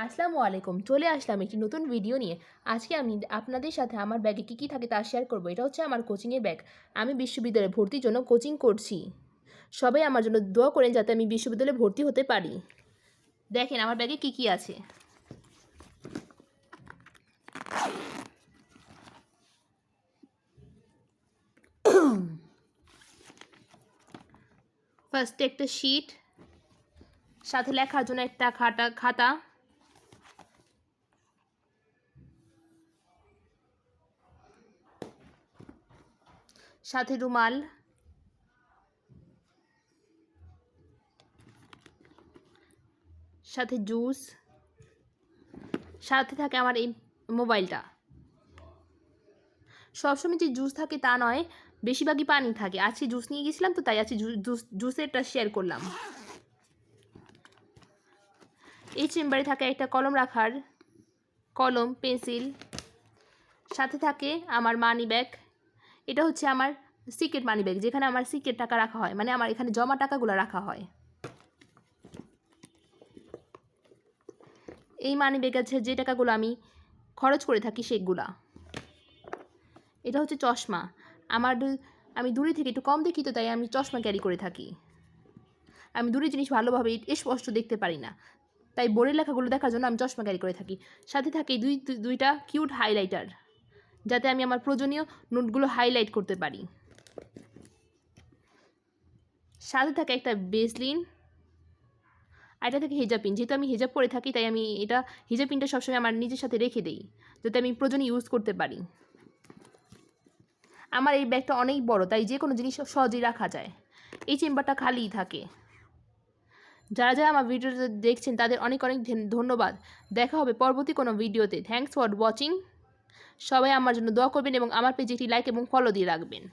আসসালামু আলাইকুম। চলে আসলাম একটি নতুন ভিডিও নিয়ে। আজকে আমি আপনাদের সাথে আমার ব্যাগে কী কী থাকে তা শেয়ার করব। এটা হচ্ছে আমার কোচিংয়ের ব্যাগ। আমি বিশ্ববিদ্যালয়ে ভর্তির জন্য কোচিং করছি। সবাই আমার জন্য দোয়া করেন যাতে আমি বিশ্ববিদ্যালয়ে ভর্তি হতে পারি। দেখেন আমার ব্যাগে কী কী আছে। ফার্স্টে একটা শিট, সাথে লেখার জন্য একটা খাতা, সাথে রুমাল, সাথে জুস, সাথে থাকে আমার এই মোবাইলটা। সবসময় যে জুস থাকে তা নয়, বেশিরভাগই পানি থাকে। আজকে জুস নিয়ে গেছিলাম তো তাই আজকে জুসেরটা শেয়ার করলাম। এই চেম্বারে থাকে একটা কলম রাখার, কলম, পেন্সিল, সাথে থাকে আমার মানি ব্যাগ। এটা হচ্ছে আমার সিক্রেট মানি ব্যাগ, যেখানে আমার সিক্রেট টাকা রাখা হয়, মানে আমার এখানে জমা টাকাগুলো রাখা হয়। এই মানি ব্যাগ আছে যে টাকাগুলো আমি খরচ করে থাকি সেগুলা। এটা হচ্ছে চশমা। আমি দূরে থেকে একটু কম দেখি তো তাই আমি চশমা ক্যারি করে থাকি। আমি দূরের জিনিস ভালোভাবে স্পষ্ট দেখতে পারি না, তাই বোর্ডের লেখাগুলো দেখার জন্য আমি চশমা ক্যারি করে থাকি। সাথে থাকে দুইটা কিউট হাইলাইটার, যাতে আমি আমার প্রয়োজনীয় নোটগুলো হাইলাইট করতে পারি। সাথে থাকে একটা বেসলিন, আর এটা থেকে হিজাব পিন। যেহেতু আমি হিজাব পরে থাকি তাই আমি হিজাব পিনটা সবসময় আমার নিজের সাথে রেখে দিই, যাতে আমি প্রয়োজনে ইউজ করতে পারি। আমার এই ব্যাগটা অনেক বড়, তাই যে কোনো জিনিস সহজেই রাখা যায়। এই চেম্বারটা খালিই থাকে। যারা যারা আমার ভিডিওটা দেখছেন তাদের অনেক অনেক ধন্যবাদ। দেখা হবে পরবর্তী কোনো ভিডিওতে। Thanks for watching. সবাই আমার জন্য দোয়া করবেন এবং আমার পেজে একটি লাইক এবং ফলো দিয়ে রাখবেন।